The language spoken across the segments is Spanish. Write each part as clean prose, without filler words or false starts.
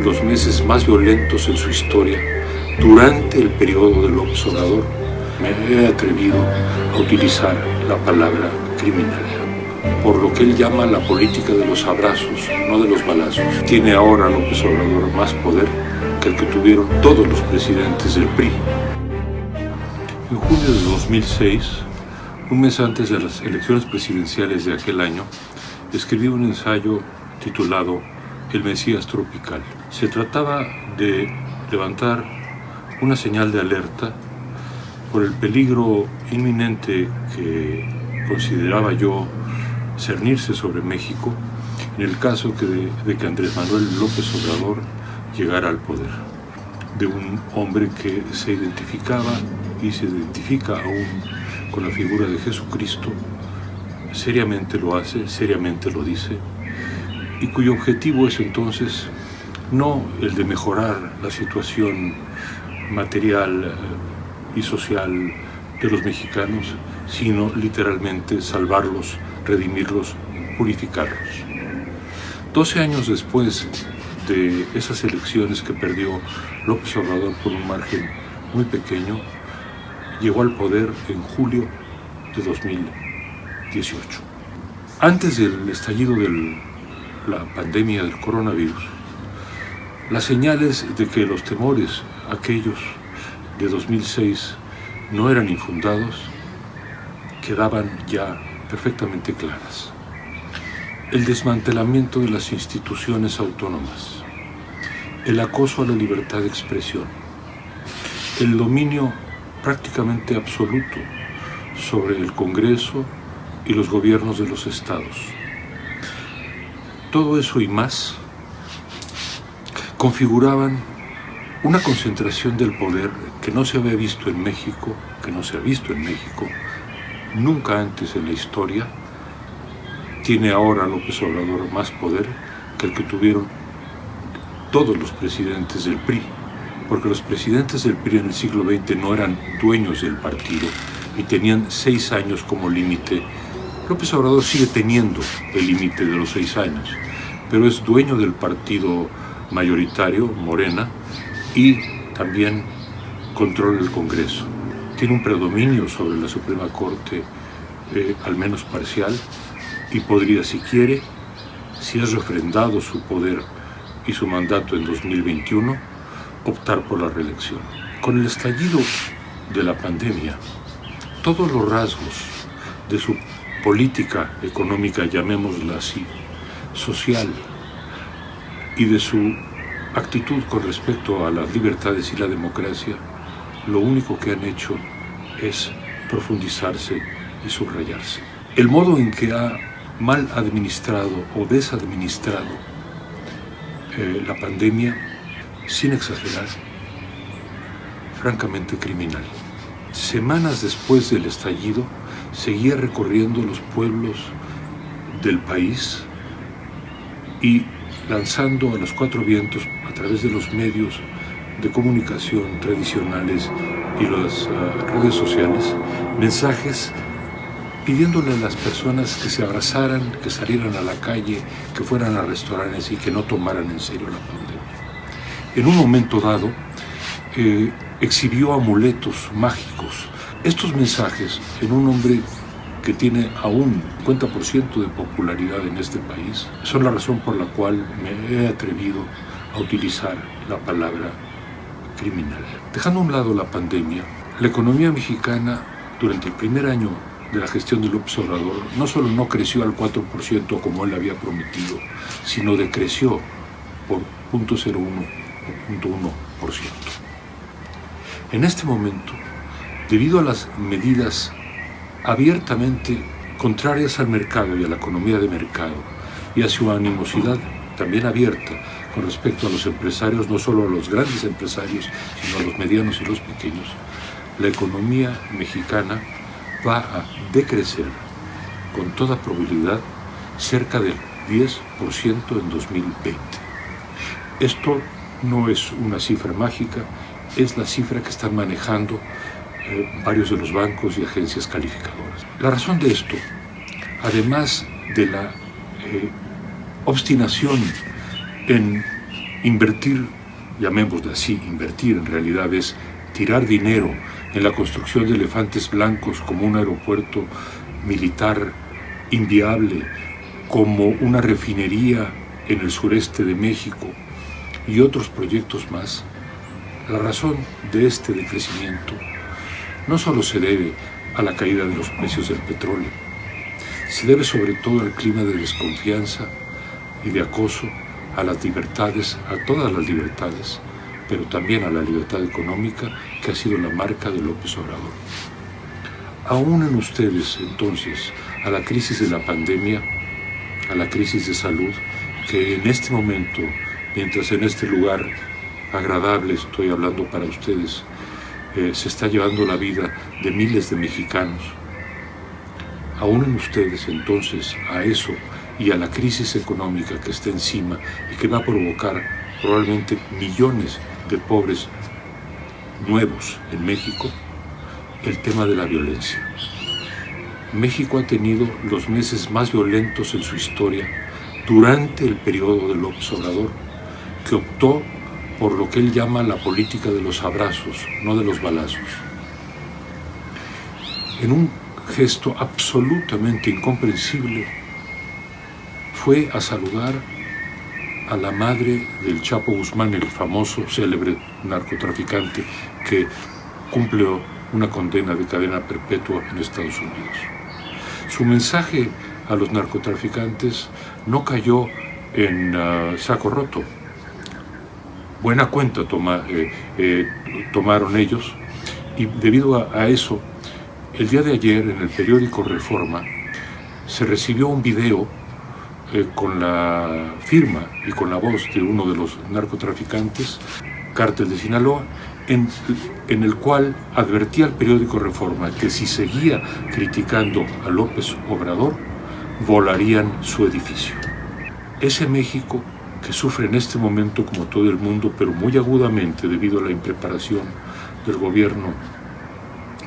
los meses más violentos en su historia, durante el periodo de López Obrador, me he atrevido a utilizar la palabra criminal, por lo que él llama la política de los abrazos, no de los balazos. Tiene ahora López Obrador más poder que el que tuvieron todos los presidentes del PRI. En junio de 2006, un mes antes de las elecciones presidenciales de aquel año, escribí un ensayo titulado El Mesías Tropical. Se trataba de levantar una señal de alerta por el peligro inminente que consideraba yo cernirse sobre México en el caso de que Andrés Manuel López Obrador llegara al poder. De un hombre que se identificaba y se identifica aún con la figura de Jesucristo, seriamente lo hace, seriamente lo dice, y cuyo objetivo es entonces no el de mejorar la situación material y social de los mexicanos, sino literalmente salvarlos, redimirlos, purificarlos. 12 años después de esas elecciones que perdió López Obrador por un margen muy pequeño, llegó al poder en julio de 2018. Antes del estallido de la pandemia del coronavirus, las señales de que los temores aquellos de 2006 no eran infundados quedaban ya perfectamente claras. El desmantelamiento de las instituciones autónomas, el acoso a la libertad de expresión, el dominio prácticamente absoluto sobre el Congreso y los gobiernos de los estados. Todo eso y más configuraban una concentración del poder que no se había visto en México, nunca antes en la historia. Tiene ahora López Obrador más poder que el que tuvieron todos los presidentes del PRI, porque los presidentes del PRI en el siglo XX no eran dueños del partido y tenían 6 años como límite. López Obrador sigue teniendo el límite de los 6 años, pero es dueño del partido mayoritario, Morena, y también controla el Congreso. Tiene un predominio sobre la Suprema Corte, al menos parcial, y podría, si quiere, si es refrendado su poder y su mandato en 2021, optar por la reelección. Con el estallido de la pandemia, todos los rasgos de su política económica, llamémosla así, social, y de su actitud con respecto a las libertades y la democracia, lo único que han hecho es profundizarse y subrayarse. El modo en que ha mal administrado o desadministrado la pandemia, sin exagerar, francamente criminal. Semanas después del estallido, seguía recorriendo los pueblos del país y lanzando a los 4 vientos, a través de los medios de comunicación tradicionales y las redes sociales, mensajes pidiéndole a las personas que se abrazaran, que salieran a la calle, que fueran a restaurantes y que no tomaran en serio la pandemia. En un momento dado, exhibió amuletos mágicos. Estos mensajes, en un hombre que tiene aún 50% de popularidad en este país, son la razón por la cual me he atrevido a utilizar la palabra criminal. Dejando a un lado la pandemia, la economía mexicana durante el primer año de la gestión de López Obrador no solo no creció al 4% como él había prometido, sino decreció por 0.01 o 0.1%. En este momento, debido a las medidas abiertamente contrarias al mercado y a la economía de mercado, y a su animosidad también abierta con respecto a los empresarios, no solo a los grandes empresarios, sino a los medianos y los pequeños, la economía mexicana va a decrecer con toda probabilidad cerca del 10% en 2020. Esto no es una cifra mágica, es la cifra que están manejando varios de los bancos y agencias calificadoras. La razón de esto, además de la obstinación en Invertir, llamémoslo así, invertir en realidad es tirar dinero en la construcción de elefantes blancos como un aeropuerto militar inviable, como una refinería en el sureste de México y otros proyectos más. La razón de este decrecimiento no solo se debe a la caída de los precios del petróleo, se debe sobre todo al clima de desconfianza y de acoso a las libertades, a todas las libertades, pero también a la libertad económica que ha sido la marca de López Obrador. Aúnen ustedes entonces a la crisis de la pandemia, a la crisis de salud, que en este momento, mientras en este lugar agradable estoy hablando para ustedes, se está llevando la vida de miles de mexicanos. Aúnen ustedes entonces a eso y a la crisis económica que está encima y que va a provocar probablemente millones de pobres nuevos en México, el tema de la violencia. México ha tenido los meses más violentos en su historia durante el periodo de López Obrador, que optó por lo que él llama la política de los abrazos, no de los balazos. En un gesto absolutamente incomprensible, fue a saludar a la madre del Chapo Guzmán, el famoso, célebre narcotraficante que cumple una condena de cadena perpetua en Estados Unidos. Su mensaje a los narcotraficantes no cayó en saco roto. Buena cuenta tomaron ellos, y debido a eso, el día de ayer en el periódico Reforma se recibió un video con la firma y con la voz de uno de los narcotraficantes, Cártel de Sinaloa, en el cual advertía al periódico Reforma que si seguía criticando a López Obrador, volarían su edificio. Ese México que sufre en este momento, como todo el mundo, pero muy agudamente debido a la impreparación del gobierno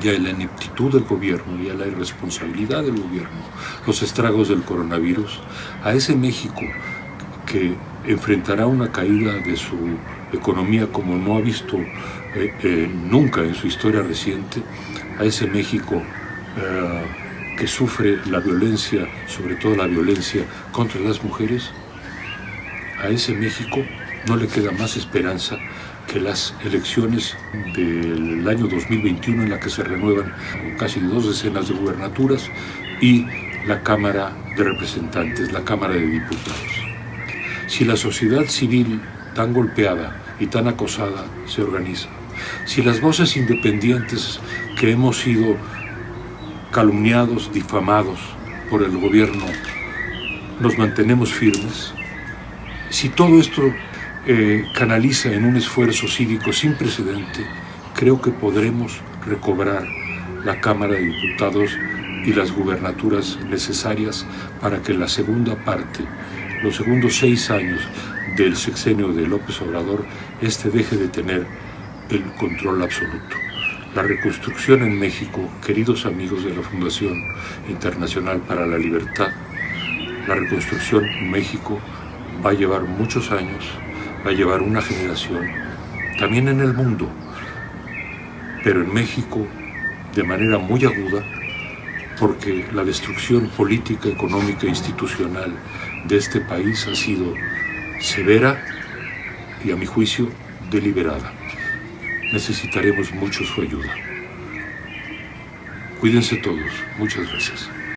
y a la ineptitud del gobierno y a la irresponsabilidad del gobierno, los estragos del coronavirus, a ese México que enfrentará una caída de su economía como no ha visto nunca en su historia reciente, a ese México que sufre la violencia, sobre todo la violencia contra las mujeres, a ese México no le queda más esperanza que las elecciones del año 2021, en la que se renuevan casi 2 decenas de gubernaturas, y la Cámara de Representantes, la Cámara de Diputados. Si la sociedad civil, tan golpeada y tan acosada, se organiza, si las voces independientes que hemos sido calumniados, difamados por el gobierno, nos mantenemos firmes, si todo esto canaliza en un esfuerzo cívico sin precedente, creo que podremos recobrar la Cámara de Diputados y las gubernaturas necesarias para que la segunda parte, los segundos 6 años del sexenio de López Obrador, deje de tener el control absoluto. La reconstrucción en México, queridos amigos de la Fundación Internacional para la Libertad, la reconstrucción en México va a llevar muchos años, va a llevar una generación, también en el mundo, pero en México de manera muy aguda, porque la destrucción política, económica e institucional de este país ha sido severa y, a mi juicio, deliberada. Necesitaremos mucho su ayuda. Cuídense todos. Muchas gracias.